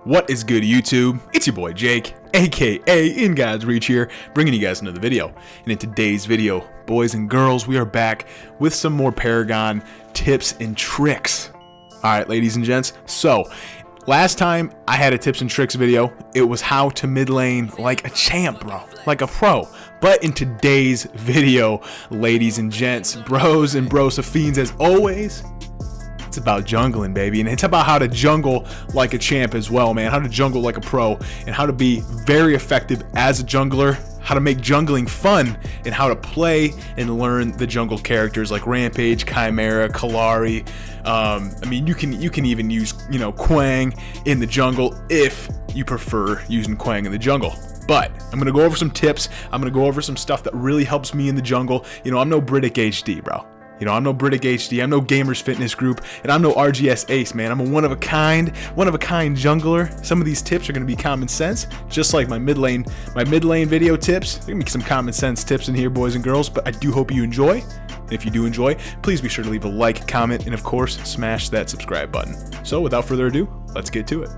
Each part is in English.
What is good, YouTube? It's your boy Jake, aka In God's Reach here, bringing you guys another video. And in today's video, boys and girls, we are back with some more Paragon tips and tricks. Alright, ladies and gents, so last time I had a tips and tricks video, it was how to mid lane like a champ, bro, like a pro. But in today's video, ladies and gents, bros and brosophiends, as always, it's about jungling, baby, and it's about how to jungle like a champ as well, man. How to jungle like a pro, and how to be very effective as a jungler, how to make jungling fun, and how to play and learn the jungle characters like Rampage, Chimera, Kalari. I mean, you can even use, Quang in the jungle if you prefer using Quang in the jungle. But I'm gonna go over some tips. I'm gonna go over some stuff that really helps me in the jungle. I'm no Britick HD, bro. I'm no Britick HD, I'm no Gamers Fitness Group, and I'm no RGS Ace, man. I'm a one of a kind jungler. Some of these tips are gonna be common sense, just like my mid lane video tips. There's gonna be some common sense tips in here, boys and girls, but I do hope you enjoy. And if you do enjoy, please be sure to leave a like, comment, and of course, smash that subscribe button. So without further ado, let's get to it.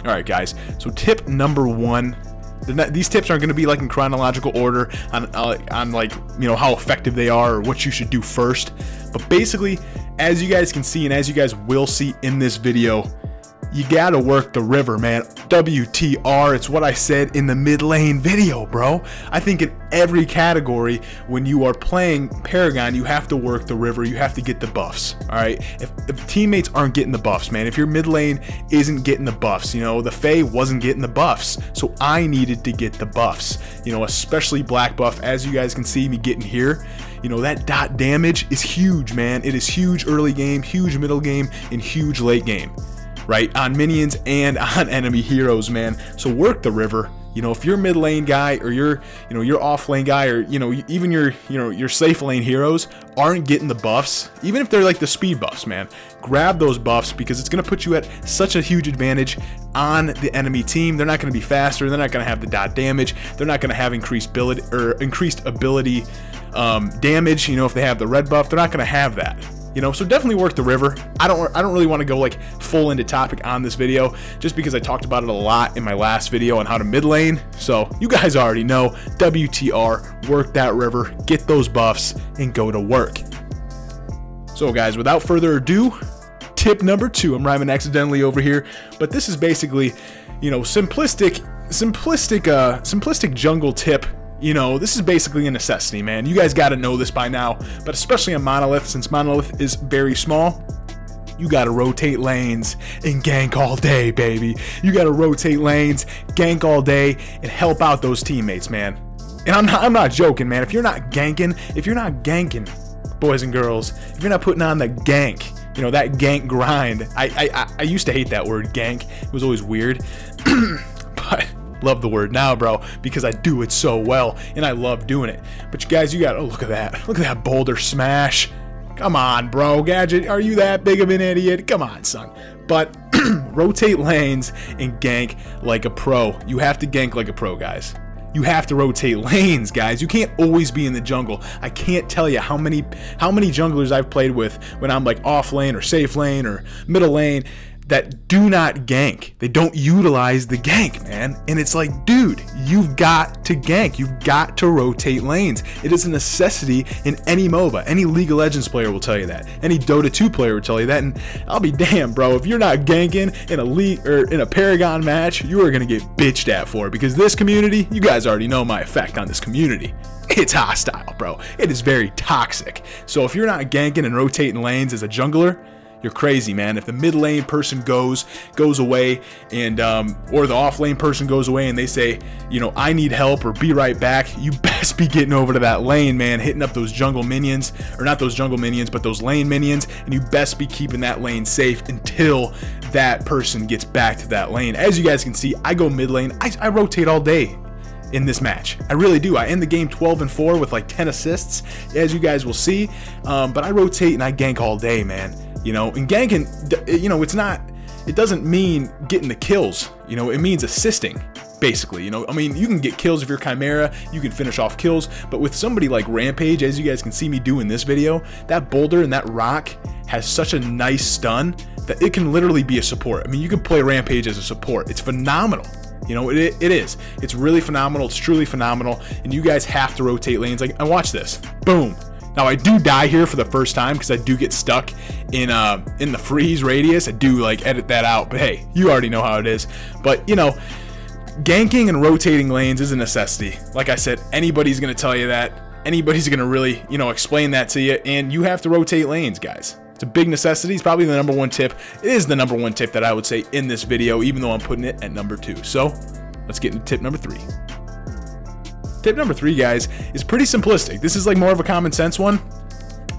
All right, guys, so tip number one. These tips aren't going to be like in chronological order on like, how effective they are or what you should do first. But basically, as you guys can see and as you guys will see in this video, you got to work the river, man. WTR, it's what I said in the mid lane video, bro. I think in every category, when you are playing Paragon, you have to work the river. You have to get the buffs, all right? If teammates aren't getting the buffs, man, if your mid lane isn't getting the buffs, the Fae wasn't getting the buffs, so I needed to get the buffs, especially black buff. As you guys can see me getting here, that dot damage is huge, man. It is huge early game, huge middle game, and huge late game. Right, on minions and on enemy heroes, man. So work the river. If you're mid lane guy or you're off lane guy, or even your safe lane heroes aren't getting the buffs, even if they're like the speed buffs, man, grab those buffs, because it's going to put you at such a huge advantage on the enemy team. They're not going to be faster, they're not going to have the dot damage, they're not going to have increased ability damage. If they have the red buff, they're not going to have that. So definitely work the river. I don't really want to go like full into topic on this video, just because I talked about it a lot in my last video on how to mid lane. So you guys already know, WTR, work that river, get those buffs, and go to work. So guys, without further ado, tip number two. I'm rhyming accidentally over here, but this is basically, simplistic jungle tip. This is basically a necessity, man. You guys got to know this by now, but especially on Monolith, since Monolith is very small, you got to rotate lanes and gank all day, baby. You got to rotate lanes, gank all day, and help out those teammates, man. And I'm not joking, man. If you're not ganking, boys and girls, if you're not putting on the gank, that gank grind. I used to hate that word, gank. It was always weird, but love the word now, bro, because I do it so well and I love doing it. But you guys, you got, oh, look at that boulder smash. Come on, bro. Gadget, are you that big of an idiot? Come on, son. But rotate lanes and gank like a pro. You have to gank like a pro, guys. You have to rotate lanes, guys. You can't always be in the jungle. I can't tell you how many junglers I've played with when I'm like off lane or safe lane or middle lane that do not gank. They don't utilize the gank, man. And it's like, dude, you've got to gank. You've got to rotate lanes. It is a necessity in any MOBA. Any League of Legends player will tell you that. Any Dota 2 player will tell you that. And I'll be damned, bro, if you're not ganking in a league or in a Paragon match, you are gonna get bitched at for it, because this community, you guys already know my effect on this community. It's hostile, bro. It is very toxic. So if you're not ganking and rotating lanes as a jungler, you're crazy, man. If the mid lane person goes away, and or the off lane person goes away and they say, I need help or be right back, you best be getting over to that lane, man, hitting up those jungle minions, or not those jungle minions, but those lane minions, and you best be keeping that lane safe until that person gets back to that lane. As you guys can see, I go mid lane. I rotate all day in this match. I really do. I end the game 12-4 with like 10 assists, as you guys will see. But I rotate and I gank all day, man. And ganking, it doesn't mean getting the kills, it means assisting, basically. I mean, you can get kills if you're Chimera, you can finish off kills, but with somebody like Rampage, as you guys can see me do in this video, that boulder and that rock has such a nice stun that it can literally be a support. I mean, you can play Rampage as a support. It's phenomenal. You know, it is. It's really phenomenal. It's truly phenomenal. And you guys have to rotate lanes. Like, and watch this. Boom. Now, I do die here for the first time because I do get stuck in the freeze radius. I do, like, edit that out. But, hey, you already know how it is. But, you know, ganking and rotating lanes is a necessity. Like I said, anybody's going to tell you that. Anybody's going to really, you know, explain that to you. And you have to rotate lanes, guys. It's a big necessity. It's probably the number one tip. It is the number one tip that I would say in this video, even though I'm putting it at number 2. So let's get into tip number 3. Tip number 3, guys, is pretty simplistic. This is like more of a common sense one,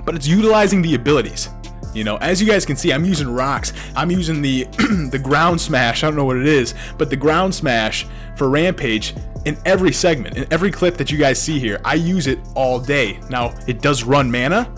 but it's utilizing the abilities. You know, as you guys can see, I'm using rocks. I'm using the the ground smash. I don't know what it is, but the ground smash for Rampage in every segment, in every clip that you guys see here. I use it all day. Now, it does run mana,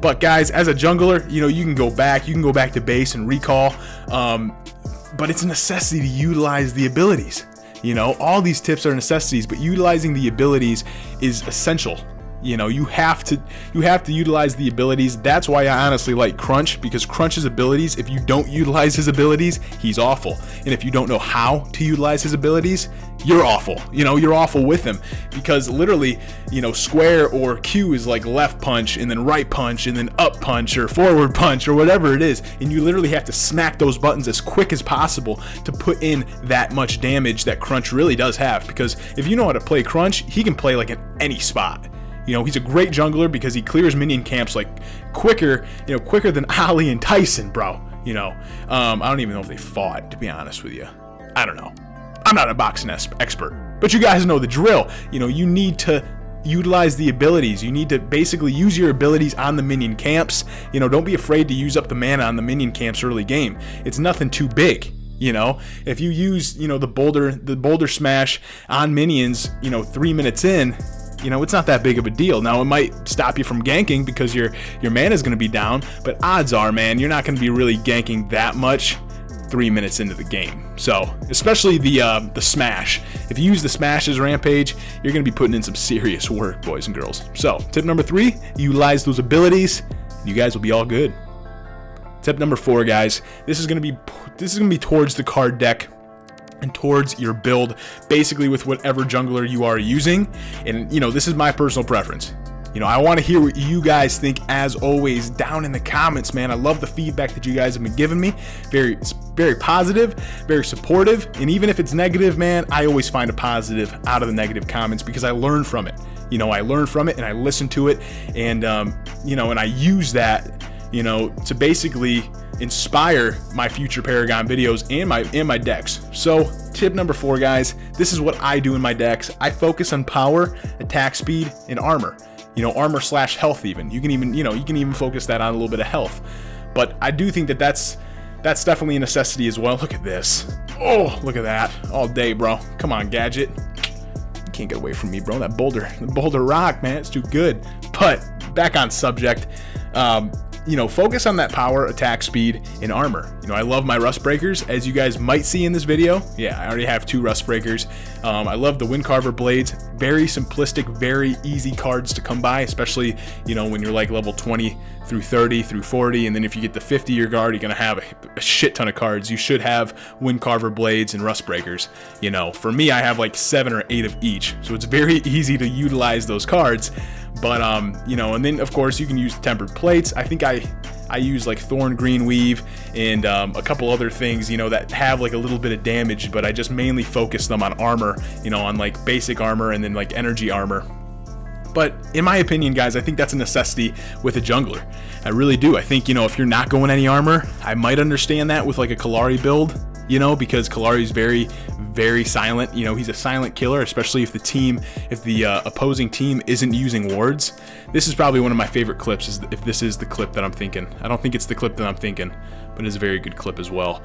but guys, as a jungler, you know, you can go back to base and recall, but it's a necessity to utilize the abilities. You know, all these tips are necessities, but utilizing the abilities is essential. You know, you have to utilize the abilities. That's why I honestly like Crunch, because Crunch's abilities, if you don't utilize his abilities, he's awful. And if you don't know how to utilize his abilities, you're awful. You know, you're awful with him, because literally, you know, square or Q is like left punch and then right punch and then up punch or forward punch or whatever it is. And you literally have to smack those buttons as quick as possible to put in that much damage that Crunch really does have. Because if you know how to play Crunch, he can play like in any spot. You know, he's a great jungler because he clears minion camps like quicker than Ali and Tyson, bro. You know, I don't even know if they fought, to be honest with you. I don't know. I'm not a boxing expert, but you guys know the drill. You know, you need to utilize the abilities. You need to basically use your abilities on the minion camps. You know, don't be afraid to use up the mana on the minion camps early game. It's nothing too big. You know, if you use, you know, the boulder smash on minions, you know, 3 minutes in, you know, it's not that big of a deal. Now, it might stop you from ganking because your mana is going to be down, but odds are, man, you're not going to be really ganking that much 3 minutes into the game. So, especially the smash. If you use the smash as Rampage, you're going to be putting in some serious work, boys and girls. So, tip number 3, utilize those abilities, and you guys will be all good. Tip number 4, guys, this is going to be towards the card deck and towards your build, basically with whatever jungler you are using. And, you know, this is my personal preference. You know, I want to hear what you guys think, as always, down in the comments, man. I love the feedback that you guys have been giving me. It's very positive, very supportive. And even if it's negative, man, I always find a positive out of the negative comments because I learn from it. You know, I learn from it and I listen to it. And, you know, and I use that, you know, to basically inspire my future Paragon videos and my decks. So tip number 4, guys, this is what I do in my decks. I focus on power, attack speed, and armor. You know, armor / health even. You can even focus that on a little bit of health. But I do think that that's definitely a necessity as well. Look at this. Oh, look at that. All day, bro. Come on, Gadget. You can't get away from me, bro. The boulder rock, man, it's too good. But back on subject, you know, focus on that power, attack speed, and armor. You know, I love my rust breakers, as you guys might see in this video. Yeah, I already have 2 rust breakers. I love the Windcarver blades. Very simplistic, very easy cards to come by, especially, you know, when you're like level 20 through 30 through 40, and then if you get the 50-year guard, you're gonna have a shit ton of cards. You should have Windcarver blades and rust breakers. You know, for me, I have like 7 or 8 of each, so it's very easy to utilize those cards. But you know, and then of course you can use tempered plates. I think I use like Thorn Green Weave and a couple other things, you know, that have like a little bit of damage, but I just mainly focus them on armor, you know, on like basic armor and then like energy armor. But in my opinion, guys, I think that's a necessity with a jungler. I really do. I think, you know, if you're not going any armor, I might understand that with like a Kallari build, you know, because Kallari's very, very silent. You know, he's a silent killer, especially if the opposing team isn't using wards. This is probably one of my favorite clips, is if this is the clip that I'm thinking. I don't think it's the clip that I'm thinking, but it's a very good clip as well.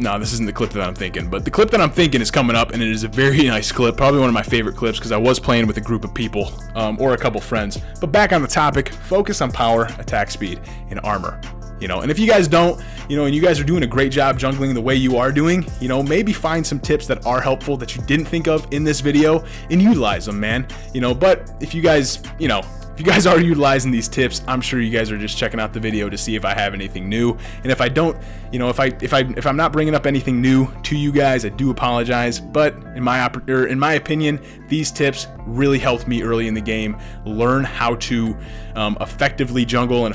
No, this isn't the clip that I'm thinking, but the clip that I'm thinking is coming up, and it is a very nice clip, probably one of my favorite clips, because I was playing with a group of people, or a couple friends. But back on the topic, focus on power, attack speed, and armor. You know, and if you guys don't, you know, and you guys are doing a great job jungling the way you are doing, you know, maybe find some tips that are helpful that you didn't think of in this video and utilize them, man. You know, but if you guys, you know, If you guys are utilizing these tips, I'm sure you guys are just checking out the video to see if I have anything new. And if I don't, you know, if I'm not bringing up anything new to you guys, I do apologize. But in my opinion, these tips really helped me early in the game learn how to effectively jungle and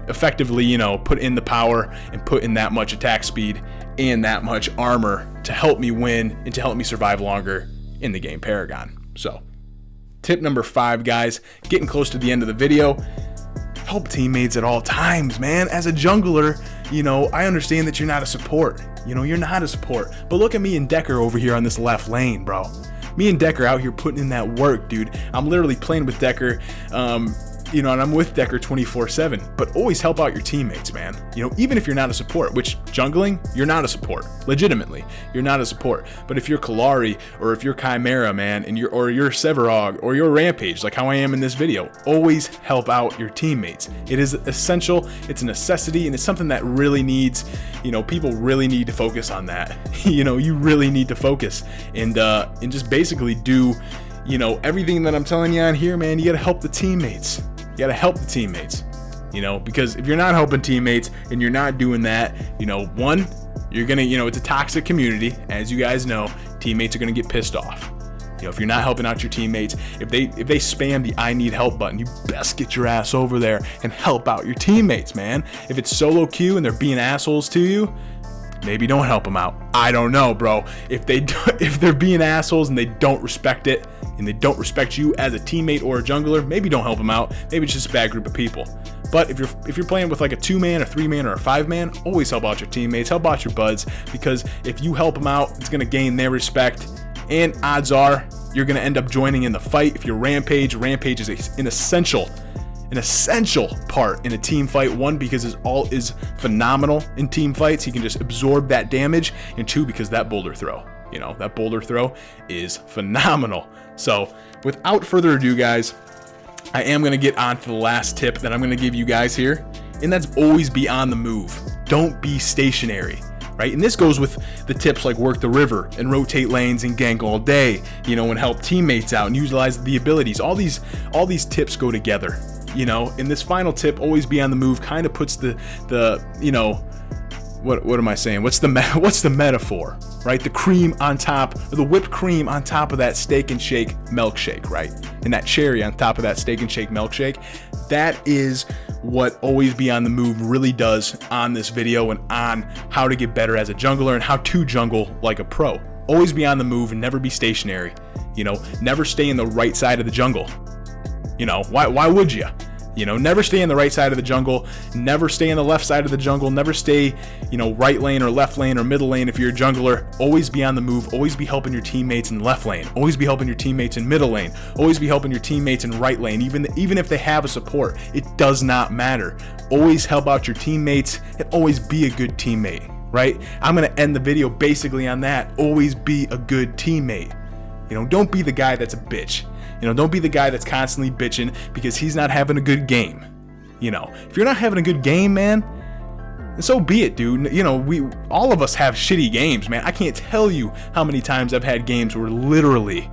effectively, you know, put in the power and put in that much attack speed and that much armor to help me win and to help me survive longer in the game Paragon. So tip number 5, guys, getting close to the end of the video, help teammates at all times, man. As a jungler, you know, I understand that you're not a support. You know, you're not a support. But look at me and Decker over here on this left lane, bro. Me and Decker out here putting in that work, dude. I'm literally playing with Decker, you know, and I'm with Decker 24/7. But always help out your teammates, man. You know, even if you're not a support, which jungling, you're not a support. Legitimately, you're not a support. But if you're Kalari or if you're Chimera, man, and you're Sevarog or you're Rampage, like how I am in this video, always help out your teammates. It is essential. It's a necessity, and it's something that really needs, you know, people really need to focus on that. You know, you really need to focus and just basically do, you know, everything that I'm telling you on here, man. You gotta help the teammates. You gotta help the teammates, you know, because if you're not helping teammates and you're not doing that, you know, one, you're gonna, you know, it's a toxic community, as you guys know. Teammates are gonna get pissed off. You know, if you're not helping out your teammates, if they spam the I need help button, you best get your ass over there and help out your teammates, man. If it's solo queue and they're being assholes to you, maybe don't help them out. I don't know, bro. If they're being assholes and they don't respect it, and they don't respect you as a teammate or a jungler, maybe don't help them out. Maybe it's just a bad group of people. But if you're playing with like a 2-man, a 3-man, or a 5-man, always help out your teammates, help out your buds, because if you help them out, it's gonna gain their respect, and odds are you're gonna end up joining in the fight. If you're Rampage is an essential part in a team fight. One, because his ult is phenomenal in team fights. He can just absorb that damage, and 2, because that boulder throw. You know, that boulder throw is phenomenal. So without further ado, guys, I am going to get on to the last tip that I'm going to give you guys here, and that's always be on the move. Don't be stationary, right? And this goes with the tips like work the river and rotate lanes and gank all day, you know, and help teammates out and utilize the abilities. All these tips go together, you know. And this final tip, always be on the move, kind of puts the you know, what am I saying? What's the metaphor, right? The cream on top, or the whipped cream on top of that steak and shake milkshake, right? And that cherry on top of that steak and shake milkshake. That is what always be on the move really does on this video, and on how to get better as a jungler and how to jungle like a pro. Always be on the move and never be stationary. You know, never stay in the right side of the jungle. You know, why would you? You know, never stay in the right side of the jungle, never stay in the left side of the jungle, never stay, you know, right lane or left lane or middle lane if you're a jungler. Always be on the move, always be helping your teammates in left lane, always be helping your teammates in middle lane, always be helping your teammates in right lane, even if they have a support. It does not matter. Always help out your teammates and always be a good teammate, right? I'm going to end the video basically on that. Always be a good teammate. You know, don't be the guy that's a bitch. You know, don't be the guy that's constantly bitching because he's not having a good game. You know, if you're not having a good game, man, so be it, dude. You know, all of us have shitty games, man. I can't tell you how many times I've had games where literally,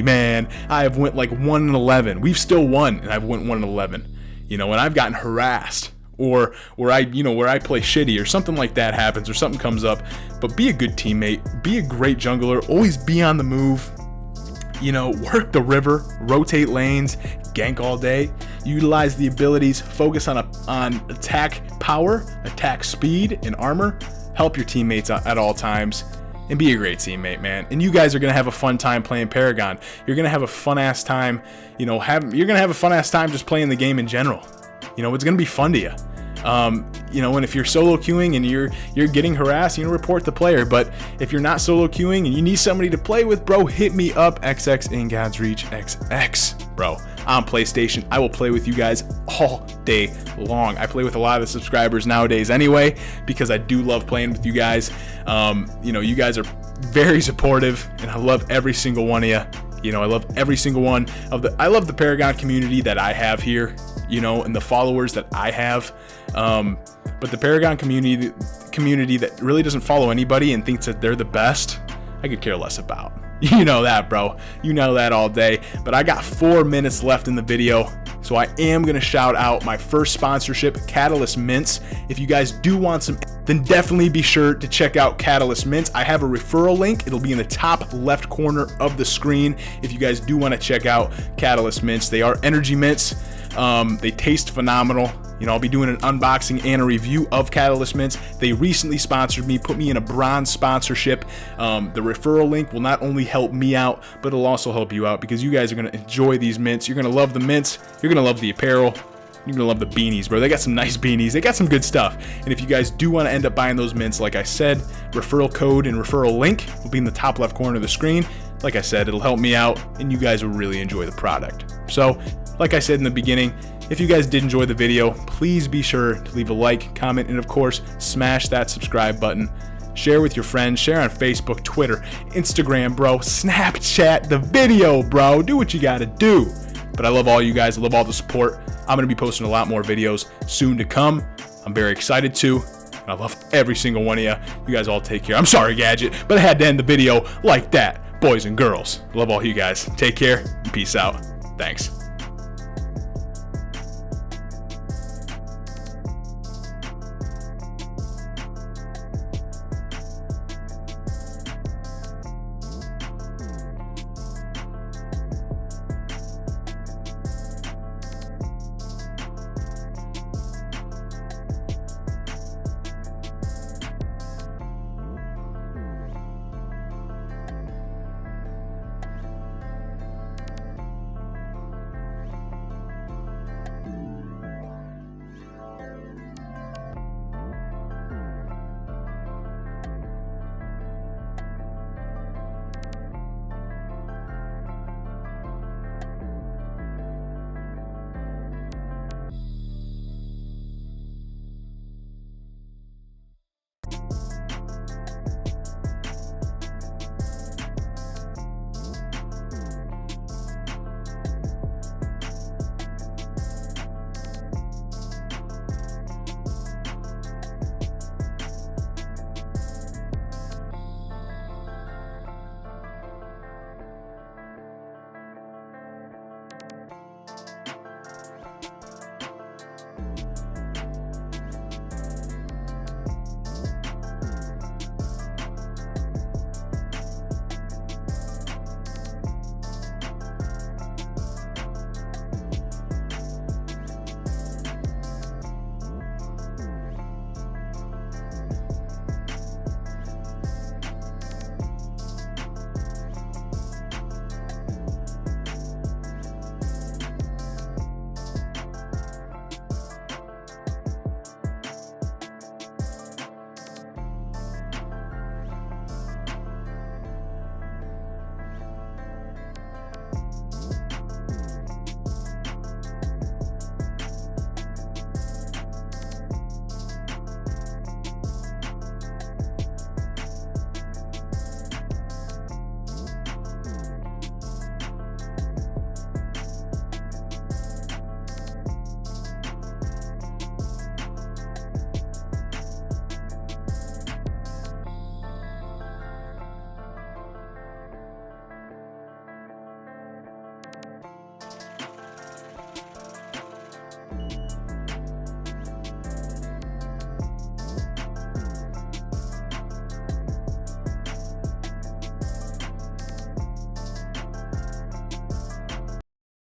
man, I have went like 1-11. We've still won, and I've went 1-11. You know, and I've gotten harassed, or where I play shitty, or something like that happens, or something comes up. But be a good teammate, be a great jungler, always be on the move. You know, work the river, rotate lanes, gank all day, utilize the abilities, focus on attack power, attack speed, and armor, help your teammates at all times, and be a great teammate, man. And you guys are gonna have a fun time playing Paragon. You're gonna have a fun ass time, you know, you're gonna have a fun ass time just playing the game in general. You know, it's gonna be fun to you. You know, and if you're solo queuing and you're getting harassed, you know, report the player. But if you're not solo queuing and you need somebody to play with, bro, hit me up, xxInGodsReachxx, bro, on PlayStation. I will play with you guys all day long. I play with a lot of the subscribers nowadays anyway, because I do love playing with you guys. You know, you guys are very supportive, and I love every single one of you. You know, I love every single one of I love the Paragon community that I have here, you know, and the followers that I have. But the Paragon community that really doesn't follow anybody and thinks that they're the best, I could care less about. You know that, bro. You know that all day. But I got 4 minutes left in the video, so I am going to shout out my first sponsorship, Catalyst Mints. If you guys do want some, then definitely be sure to check out Catalyst Mints. I have a referral link. It'll be in the top left corner of the screen if you guys do want to check out Catalyst Mints. They are energy mints. They taste phenomenal. You know, I'll be doing an unboxing and a review of Catalyst Mints. They recently sponsored me, put me in a bronze sponsorship. The referral link will not only help me out, but it'll also help you out because you guys are going to enjoy these mints. You're going to love the mints. You're going to love the apparel. You're going to love the beanies, bro. They got some nice beanies. They got some good stuff. And if you guys do want to end up buying those mints, like I said, referral code and referral link will be in the top left corner of the screen. Like I said, it'll help me out and you guys will really enjoy the product. So, like I said in the beginning, if you guys did enjoy the video, please be sure to leave a like, comment, and of course, smash that subscribe button. Share with your friends, share on Facebook, Twitter, Instagram, bro. Snapchat the video, bro. Do what you gotta do. But I love all you guys. I love all the support. I'm gonna be posting a lot more videos soon to come. I'm very excited to. And I love every single one of you. You guys all take care. I'm sorry, Gadget, but I had to end the video like that. Boys and girls, love all you guys. Take care and peace out. Thanks.